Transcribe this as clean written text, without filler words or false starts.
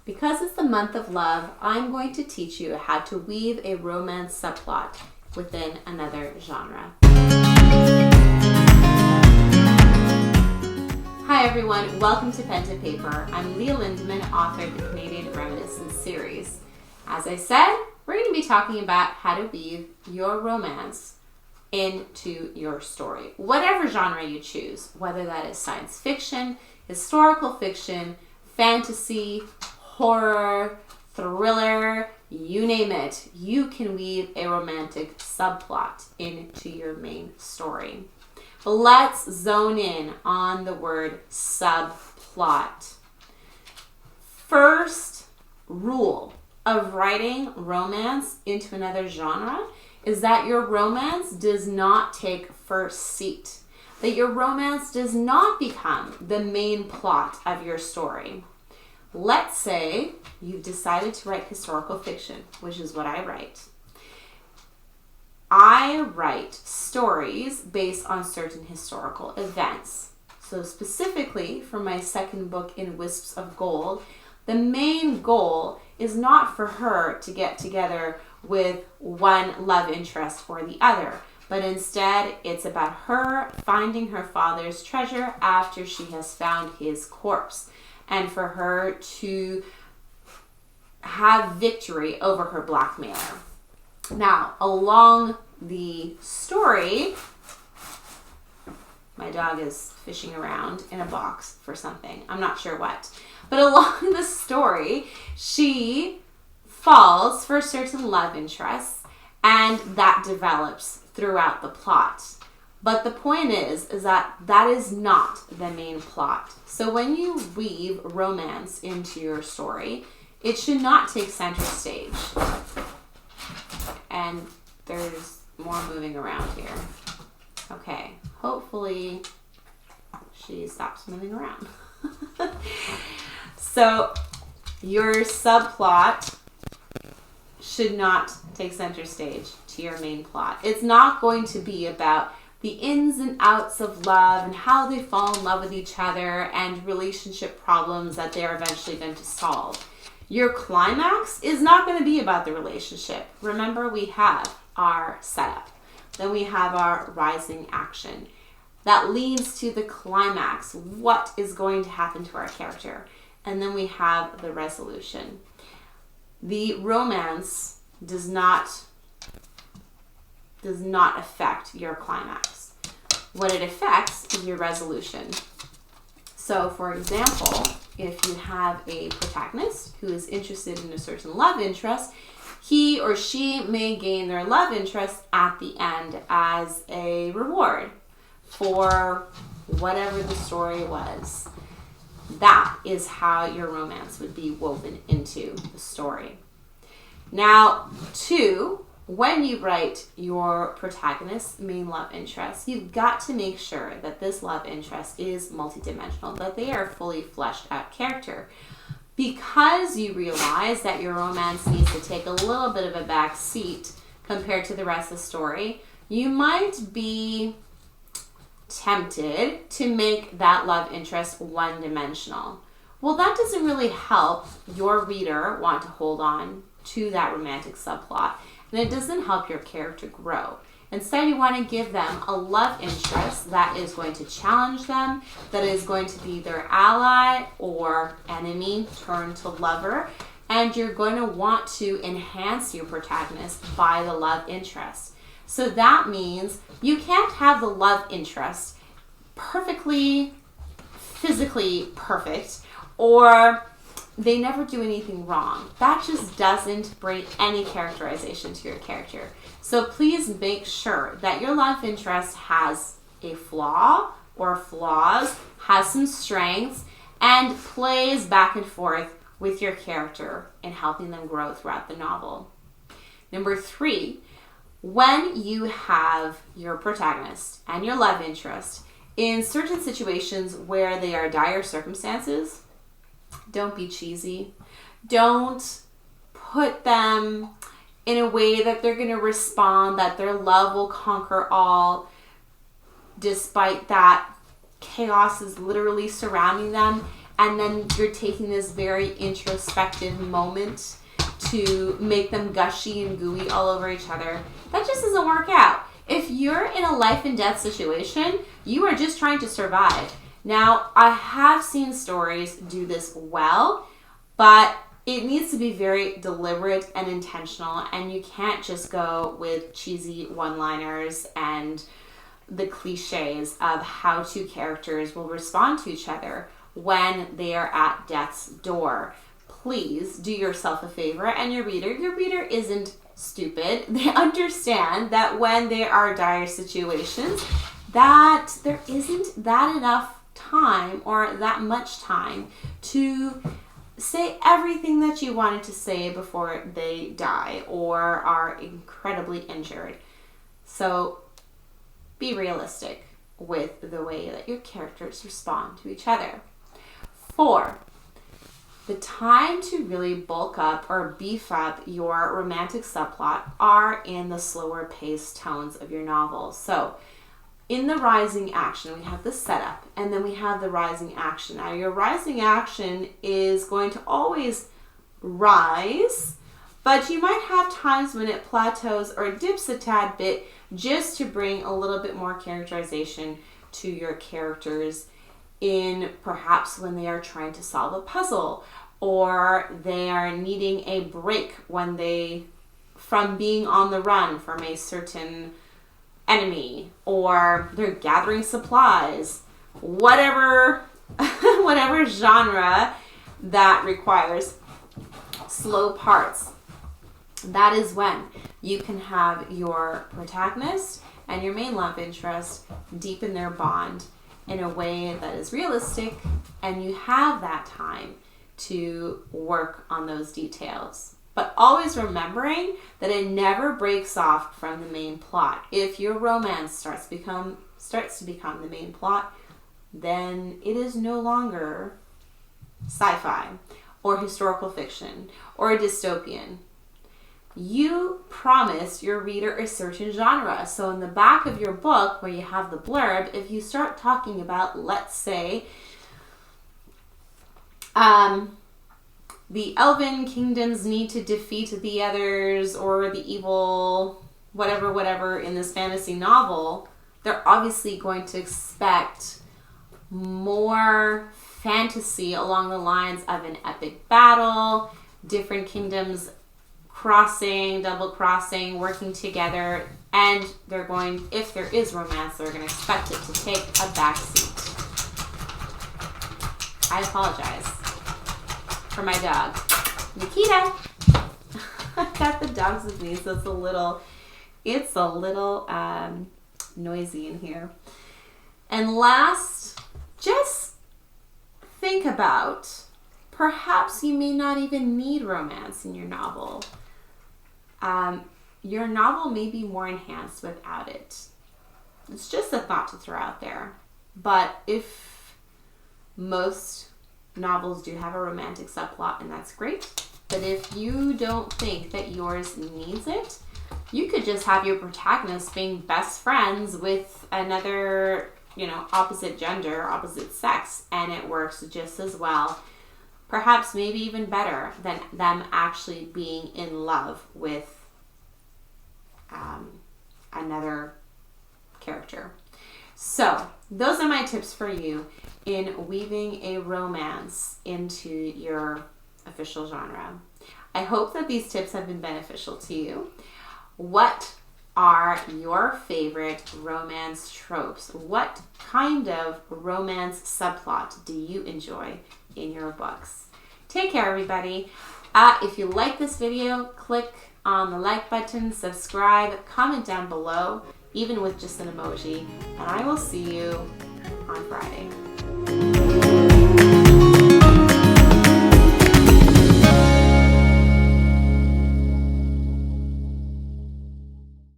Because it's the month of love, I'm going to teach you how to weave a romance subplot within another genre. Hi everyone, welcome to Pen to Paper. I'm Leah Lindeman, author of the Canadian Reminiscence series. As I said, we're going to be talking about how to weave your romance into your story. Whatever genre you choose, whether that is science fiction, historical fiction, fantasy, horror, thriller, you name it, you can weave a romantic subplot into your main story. But let's zone in on the word subplot. First rule of writing romance into another genre is that your romance does not take first seat, that your romance does not become the main plot of your story. Let's say you've decided to write historical fiction, which is what I write. I write stories based on certain historical events. So specifically for my second book in Wisps of Gold, the main goal is not for her to get together with one love interest or the other, but instead it's about her finding her father's treasure after she has found his corpse, and for her to have victory over her blackmailer. Now, along the story, my dog is fishing around in a box for something. I'm not sure what. But along the story, she falls for certain love interests, and that develops throughout the plot. But the point is that that is not the main plot. So when you weave romance into your story, it should not take center stage. And there's more moving around here. Okay, hopefully she stops moving around. So your subplot should not take center stage to your main plot. It's not going to be about the ins and outs of love and how they fall in love with each other and relationship problems that they're eventually going to solve. Your climax is not going to be about the relationship. Remember, we have our setup. Then we have our rising action. That leads to the climax. What is going to happen to our character? And then we have the resolution. The romance does not affect your climax. What it affects is your resolution. So, for example, if you have a protagonist who is interested in a certain love interest, he or she may gain their love interest at the end as a reward for whatever the story was. That is how your romance would be woven into the story. Now, when you write your protagonist's main love interest, you've got to make sure that this love interest is multidimensional, that they are fully fleshed out character. Because you realize that your romance needs to take a little bit of a back seat compared to the rest of the story, you might be tempted to make that love interest one-dimensional. Well, that doesn't really help your reader want to hold on to that romantic subplot, and it doesn't help your character grow. Instead, you want to give them a love interest that is going to challenge them, that is going to be their ally or enemy turned to lover, and you're going to want to enhance your protagonist by the love interest. So that means you can't have the love interest perfectly, physically perfect, or they never do anything wrong. That just doesn't bring any characterization to your character. So please make sure that your love interest has a flaw or flaws, has some strengths, and plays back and forth with your character in helping them grow throughout the novel. Number 3, when you have your protagonist and your love interest in certain situations where they are dire circumstances, don't be cheesy. Don't put them in a way that they're going to respond, that their love will conquer all, despite that chaos is literally surrounding them. and then you're taking this very introspective moment to make them gushy and gooey all over each other. That just doesn't work out. If you're in a life and death situation, you are just trying to survive. Now, I have seen stories do this well, but it needs to be very deliberate and intentional, and you can't just go with cheesy one-liners and the cliches of how two characters will respond to each other when they are at death's door. Please do yourself a favor and your reader isn't stupid. They understand that when there are dire situations, that there isn't that enough time or that much time to say everything that you wanted to say before they die or are incredibly injured. So be realistic with the way that your characters respond to each other. 4, the time to really bulk up or beef up your romantic subplot are in the slower paced tones of your novel. So in the rising action, we have the setup, and then we have the rising action. Now, your rising action is going to always rise, but you might have times when it plateaus or dips a tad bit just to bring a little bit more characterization to your characters in perhaps when they are trying to solve a puzzle, or they are needing a break from being on the run from a certain enemy, or they're gathering supplies, whatever genre that requires slow parts. That is when you can have your protagonist and your main love interest deepen their bond in a way that is realistic, and you have that time to work on those details. But always remembering that it never breaks off from the main plot. If your romance starts to become the main plot, then it is no longer sci-fi or historical fiction or dystopian. You promised your reader a certain genre. So in the back of your book where you have the blurb, if you start talking about, let's say, the elven kingdoms need to defeat the others, or the evil whatever in this fantasy novel, they're obviously going to expect more fantasy along the lines of an epic battle, different kingdoms crossing, double crossing, working together, and they're going, if there is romance, they're going to expect it to take a back seat. I apologize for my dog, Nikita. I've got the dogs with me, so it's a little noisy in here. And last, just think about, perhaps you may not even need romance in your novel. Your novel may be more enhanced without it. It's just a thought to throw out there. But if most novels do have a romantic subplot, and that's great. But if you don't think that yours needs it, you could just have your protagonist being best friends with another, opposite gender, opposite sex, and it works just as well. Perhaps maybe even better than them actually being in love with another character. So those are my tips for you in weaving a romance into your official genre. I hope that these tips have been beneficial to you. What are your favorite romance tropes? What kind of romance subplot do you enjoy in your books? Take care, everybody. If you like this video, click on the like button, subscribe, comment down below, even with just an emoji, and I will see you on Friday.